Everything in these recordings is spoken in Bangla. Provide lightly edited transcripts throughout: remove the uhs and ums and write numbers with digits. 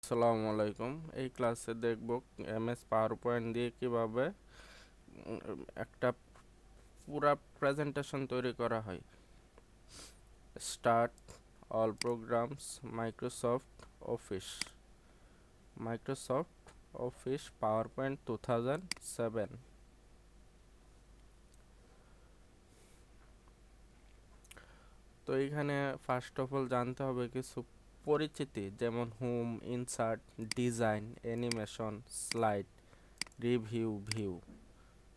আসসালামু আলাইকুম। এই ক্লাসে দেখব এমএস পাওয়ার পয়েন্ট দিয়ে কিভাবে একটা পুরা প্রেজেন্টেশন তৈরি করা হয়। Start, all programs, Microsoft office, Microsoft office power point 2007। তো এইখানে ফার্স্ট অফ অল জানতে হবে কিছু পরিচিতি, যেমন home, insert, design, animation, slide, review, view.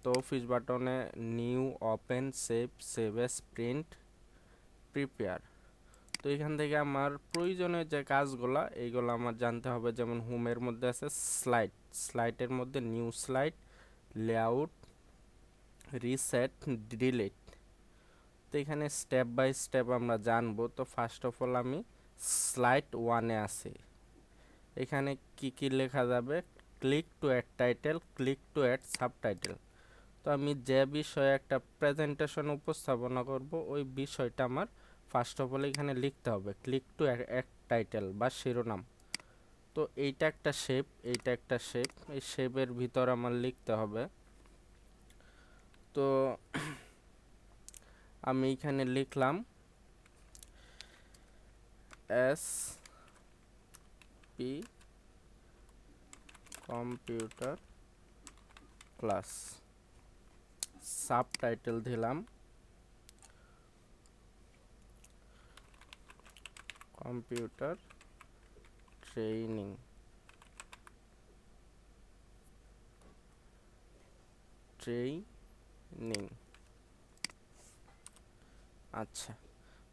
তো অফিস বাটনে new, open, save, save S, print, prepare. তো এখান থেকে আমার প্রয়োজনীয় যে কাজগুলো এইগুলো আমার জানতে হবে। যেমন হোমের মধ্যে আছে স্লাইড, স্লাইডের মধ্যে new slide, layout, reset, delete. তো এখানে স্টেপ বাই স্টেপ আমরা জানবো। তো ফার্স্ট অফ অল আমি স্লাইড ওয়ানে আছি। এখানে কি কি লেখা যাবে? Click to add title, click to add subtitle. তো আমি যে বিষয়ে একটা প্রেজেন্টেশন উপস্থাপনা করব ওই বিষয়টা আমার ফার্স্ট অফ অল এখানে লিখতে হবে। ক্লিক টু এক টাইটেল বা শিরোনাম। তো এইটা একটা শেপ, এইটা একটা শেপ, এই শেপের ভিতর আমার লিখতে হবে। তো আমি এখানে লিখলাম S P computer class, subtitle দিলাম কম্পিউটার ট্রেনিং, ট্রেনিং। আচ্ছা,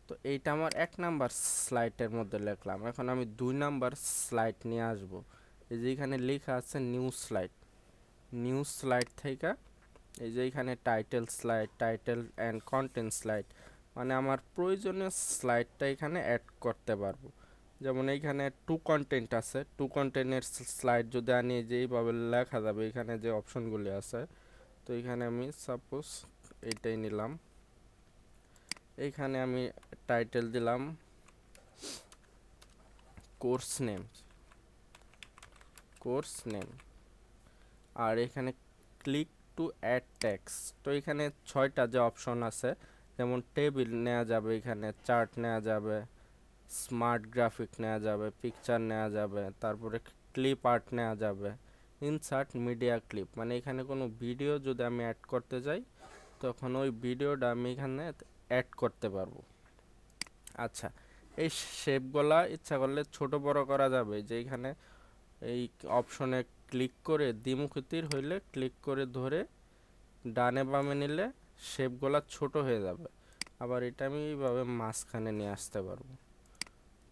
তো এইটা আমার এক নাম্বার স্লাইডের মধ্যে লিখলাম। এখন আমি 2 নাম্বার স্লাইড নিয়ে আসব। এই যে এখানে লেখা আছে নিউ স্লাইড, নিউ স্লাইড থেকে এই যে এখানে title slide, title and content slide, মানে আমার প্রয়োজনীয় স্লাইডটা এখানে অ্যাড করতে পারবো। যেমন এইখানে টু কন্টেন্ট আছে, টু কন্টেন্টের স্লাইড যদি আনি যে এইভাবে লেখা যাবে এখানে যে অপশনগুলি আছে। তো এখানে আমি সাপোজ এইটাই নিলাম। এইখানে আমি টাইটেল দিলাম কোর্স নেম, কোর্স নেম। আর এখানে ক্লিক টু অ্যাড টেক্সট। তো এখানে 6টা যে অপশন আছে, যেমন টেবিল নেওয়া যাবে, এখানে চার্ট নেওয়া যাবে, স্মার্ট গ্রাফিক নেওয়া যাবে, পিকচার নেওয়া যাবে, তারপরে ক্লিপ আর্ট নেওয়া যাবে, ইনসার্ট মিডিয়া ক্লিপ, মানে এখানে কোনো ভিডিও যদি আমি অ্যাড করতে যাই তখন ওই ভিডিওটা আমি এখানে অ্যাড করতে পারবো। আচ্ছা, এই শেপগুলা ইচ্ছা করলে ছোট বড় করা যাবে। যে এখানে এই অপশনে ক্লিক করে দ্বিমুখী হইলে ক্লিক করে ধরে ডানে বামে নিলে শেপগুলা ছোট হয়ে যাবে। আবার এটা আমি এইভাবে মাঝখানে নিয়ে আসতে পারবো।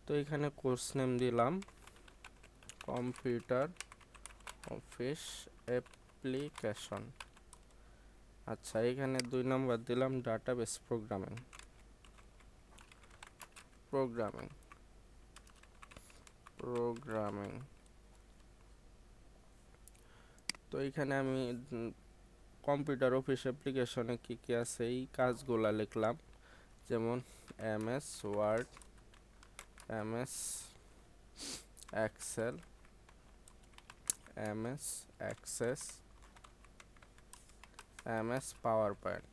তো এখানে কোর্স নেম দিলাম কম্পিউটার অফিস অ্যাপ্লিকেশন। আচ্ছা, এখানে 2 নাম্বার দিলাম ডাটাবেস প্রোগ্রামিং, প্রোগ্রামিং, প্রোগ্রামিং। তো এখানে আমি কম্পিউটার অফিস অ্যাপ্লিকেশনে কী কী আছে এই কাজগুলা লিখলাম। যেমন MS Word, MS Excel, MS Access, MS PowerPoint,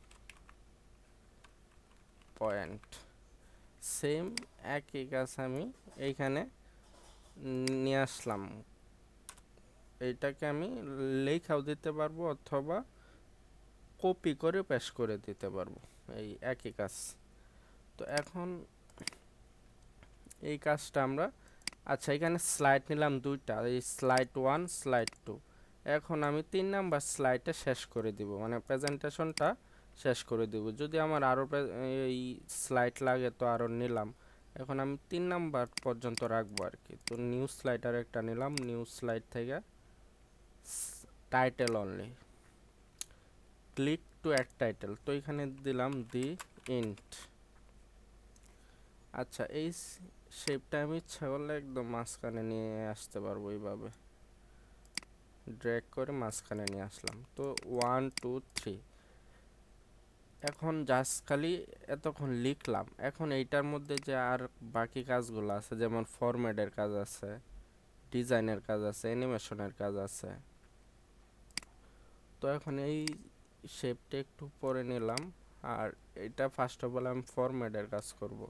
point. Same একই কাজ আমি এইখানে নিয়ে আসলাম। এইটাকে আমি লেখাও দিতে পারবো অথবা কপি করে পেস্ট করে দিতে পারবো, এই একই কাজ। তো এখন এই কাজটা আমরা, আচ্ছা এখানে স্লাইড নিলাম 2টা, এই স্লাইড 1, স্লাইড 2। এখন আমি 3 নাম্বার স্লাইডে শেষ করে দিব, মানে প্রেজেন্টেশনটা শেষ করে দিব। যদি আমার আরও এই স্লাইড লাগে তো আরও নিলাম। এখন আমি 3 নাম্বার পর্যন্ত রাখবো আর কি। তো নিউ স্লাইড আর একটা নিলাম, নিউ স্লাইড থেকে title only, click to add title. তো এখানে দিলাম দি ইন্ট। আচ্ছা, এই শেপটা আমি ইচ্ছা করলে একদম মাঝখানে নিয়ে আসতে পারবো, এইভাবে ড্র্যাগ করে মাঝখানে নিয়ে আসলাম। তো 1 2 3। এখন জাস্ট খালি এতক্ষণ লিখলাম। এখন এইটার মধ্যে যে আর বাকি কাজগুলো আছে, যেমন ফরম্যাটের কাজ আছে, ডিজাইনের কাজ আছে, অ্যানিমেশনের কাজ আছে। তো এখন এই শেপটা একটু পরে নিলাম, আর এটা ফার্স্ট অফ অল আমি ফরম্যাটের কাজ করব।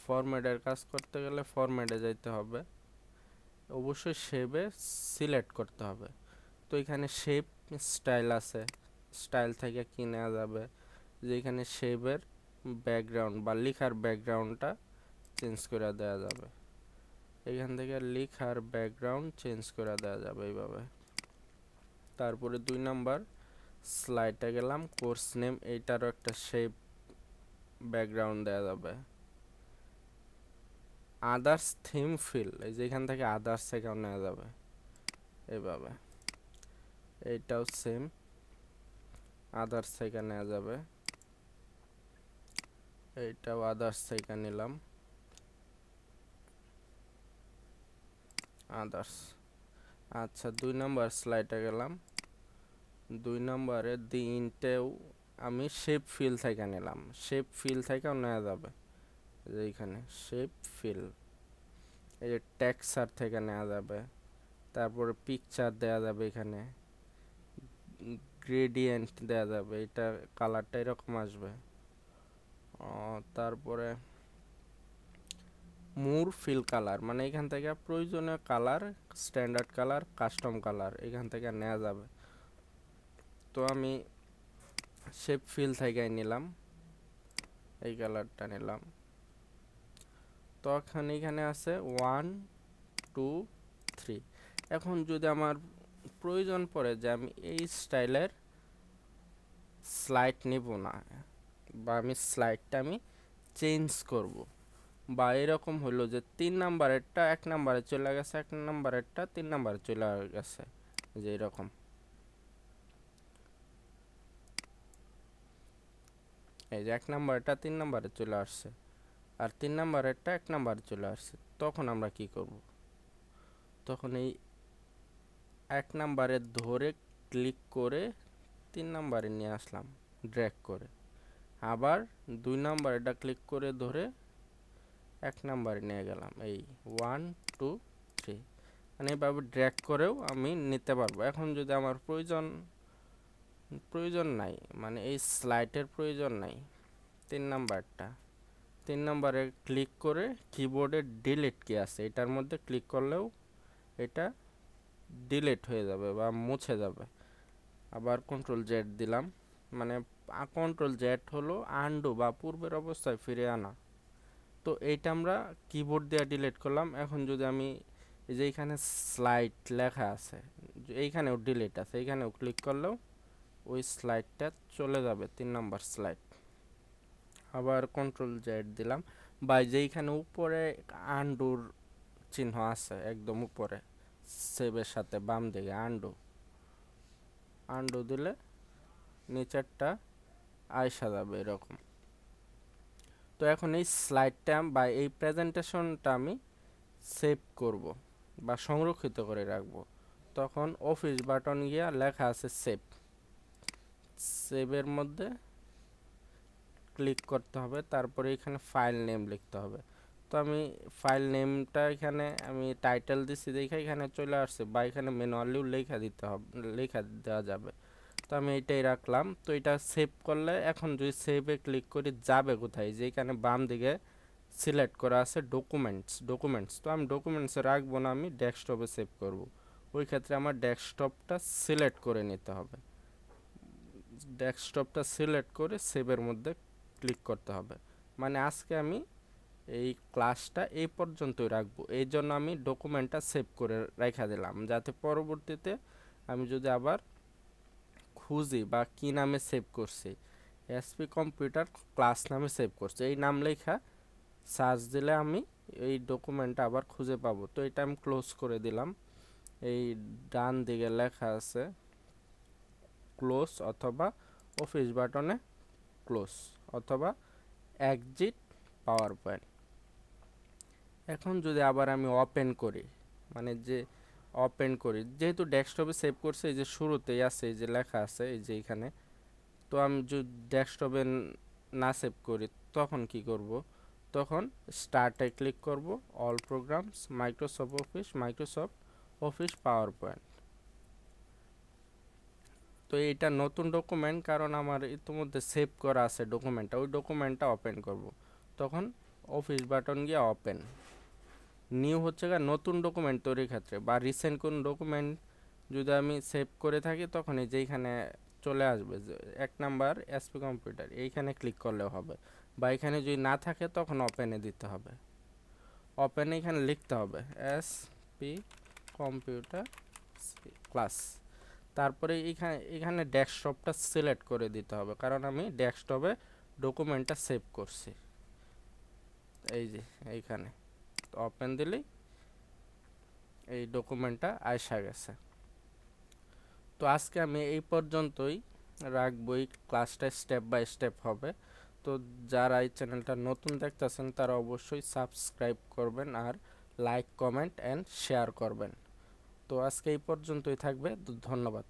ফরম্যাটের কাজ করতে গেলে ফরম্যাটে যাইতে হবে, অবশ্যই শেপে সিলেক্ট করতে হবে। তো এখানে শেপ স্টাইল আছে, স্টাইল থেকে কি নেওয়া যাবে, যে এখানে শেপের ব্যাকগ্রাউন্ড বা লেখার ব্যাকগ্রাউন্ডটা চেঞ্জ করে দেওয়া যাবে। এখান থেকে লেখার ব্যাকগ্রাউন্ড চেঞ্জ করে দেওয়া যাবে এইভাবে। তারপরে 2 নাম্বার স্লাইডে গেলাম, কোর্স নেম, এইটারও একটা শেপ ব্যাকগ্রাউন্ড দেওয়া যাবে। আদার্স থিম ফিল, এই যে এখান থেকে আদার্স থেকেও নেওয়া যাবে এইভাবে। এইটাও সেম, আদার্স থেকে নেওয়া যাবে। এইটাও আদার্স থেকে নিলাম, আদার্স। আচ্ছা, 2 নাম্বার স্লাইডে গেলাম, 2 নম্বরে দিনটেও আমি শেপ ফিল থেকে নিলাম, শেপ ফিল থেকেও নেওয়া যাবে। এইখানে শেপ ফিল, এই যে টেক্সচার থেকে নেওয়া যাবে। তারপরে পিকচার দেওয়া যাবে, এখানে গ্রেডিয়েন্ট দেওয়া যাবে, এটা কালারটা এরকম আসবে। তারপরে মুর ফিল কালার, মানে এখান থেকে প্রয়োজনীয় colour, standard colour, custom colour এখান থেকে নেওয়া যাবে। তো আমি শেপ ফিল থেকে নিলাম, এই কালারটা নিলাম। তো এখন এখানে আছে 1 2 3। এখন যদি আমার প্রয়োজন পড়ে যে আমি এই স্টাইলের স্লাইড নিব না, বা আমি স্লাইডটা আমি চেঞ্জ করব, বা এরকম হলো যে 3 নাম্বারেরটা 1 নাম্বারে চলে গেছে, 1 নাম্বারেরটা 3 নাম্বারে চলে গেছে, যে এরকম। এই যে 1 নাম্বারটা 3 নাম্বারে চলে আসছে, আর 3 নাম্বারেরটা 1 নাম্বারে চলে আসছে। তখন আমরা কি করব, তখন এই 1 নাম্বারে ধরে ক্লিক করে 3 নাম্বারে নিয়ে আসলাম ড্র্যাগ করে, আবার 2 নাম্বারটা ক্লিক করে ধরে 1 নাম্বারে নিয়ে গেলাম, এই 1 2 3। মানে এইভাবে ড্র্যাগ করেও আমি নিতে পারবো। এখন যদি আমার প্রয়োজন নাই, মানে এই স্লাইডের প্রয়োজন নাই, 3 নাম্বারে ক্লিক করে কিবোর্ডে ডিলিট কি আছে এটার মধ্যে ক্লিক করলেও এটা ডিলিট হয়ে যাবে বা মুছে যাবে। আবার কন্ট্রোল জেড দিলাম, মানে কন্ট্রোল জেড হলো আনডু বা পূর্বের অবস্থায় ফিরে আনা। তো এইটা আমরা কিবোর্ড দিয়ে ডিলিট করলাম। এখন যদি আমি এই যে এইখানে স্লাইড লেখা আছে, এইখানেও ডিলিট আছে, এইখানেও ক্লিক করলেও ওই স্লাইডটা চলে যাবে, 3 নাম্বার স্লাইড। আবার কন্ট্রোল জেড দিলাম, বা যেইখানে উপরে আনডুর চিহ্ন আছে একদম উপরে সেভের সাথে বাম দিকে আনডু দিলে নিচেরটা আইসা যাবে এরকম। তো এখন এই স্লাইডটা বা এই প্রেজেন্টেশনটা আমি সেভ করব বা সংরক্ষিত করে রাখবো। তখন অফিস বাটন গিয়া লেখা আছে সেভ, সেভের মধ্যে ক্লিক করতে হবে। তারপরে এখানে ফাইল নেম লিখতে হবে। তো আমি ফাইল নেমটা এখানে আমি টাইটেল দিছি দেখে এখানে চলে আসছে, বা এখানে ম্যানুয়ালিও লেখা দিতে হবে, লেখা দেওয়া যাবে। তো আমি এইটাই রাখলাম। তো এটা সেভ করলে এখন যদি সেভে ক্লিক করি যাবে কোথায়, যে এখানে বাম দিকে সিলেক্ট করা আছে ডকুমেন্টস। তো আমি ডকুমেন্টসে রাখবো না, আমি ডেস্কটপে সেভ করব। ওই ক্ষেত্রে আমার ডেস্কটপটা সিলেক্ট করে নিতে হবে, ডেস্কটপটা সিলেক্ট করে সেভের মধ্যে ক্লিক করতে হবে। মানে আজকে আমি এই ক্লাসটা এই পর্যন্তই রাখবো, এই জন্য আমি ডকুমেন্টটা সেভ করে রেখে দিলাম, যাতে পরবর্তীতে আমি যদি আবার খুঁজি বা কি নামে সেভ করছি, এসপি কম্পিউটার ক্লাস নামে সেভ করছি, এই নাম লেখা সার্চ দিলে আমি এই ডকুমেন্টটা আবার খুঁজে পাবো। তো এটা আমি ক্লোজ করে দিলাম। এই ডান দিকে লেখা আছে ক্লোজ, অথবা অফিস বাটনে ক্লোজ, অথবা এক্সিট পাওয়ার পয়েন্ট। এখন যদি আবার আমি ওপেন করি, মানে যে ওপেন করি, যেহেতু ডেস্কটপে সেভ করছে, এই যে শুরুতেই আছে এই যে লেখা আছে এই যে এখানে। তো আমি যদি ডেস্কটপে না সেভ করি তখন কি করব, তখন স্টার্টে ক্লিক করব, all programs, Microsoft office power point. তো এইটা নতুন ডকুমেন্ট, কারণ আমার ইতিমধ্যে সেভ করা আছে ডকুমেন্টটা, ওই ডকুমেন্টটা ওপেন করব। তখন অফিস বাটন গিয়ে ওপেন। নিউ হচ্ছে গা নতুন ডকুমেন্ট তৈরির ক্ষেত্রে, বা রিসেন্ট কোন ডকুমেন্ট যদি আমি সেভ করে থাকি তখন এই যেখানে চলে আসবে যে 1 নাম্বার এসপি কম্পিউটার, এইখানে ক্লিক করলেও হবে, বা এখানে যদি না থাকে তখন ওপেনে দিতে হবে। ওপেনে এখানে লিখতে হবে এসপি কম্পিউটার ক্লাস, তারপরে এখানে ডেস্কটপটা সিলেক্ট করে দিতে হবে, কারণ আমি ডেস্কটপে ডকুমেন্টটা সেভ করছি। এই যে এইখানে ওপেন দিলেই এই ডকুমেন্টটা আইসা গেছে। তো আজকে আমি এই পর্যন্তই রাখবো, এই ক্লাসটা স্টেপ বাই স্টেপ হবে। তো যারা এই চ্যানেলটা নতুন দেখতেছেন তারা অবশ্যই সাবস্ক্রাইব করবেন, আর লাইক, কমেন্ট অ্যান্ড শেয়ার করবেন। তো আজকে এই পর্যন্তই থাকবে, ধন্যবাদ।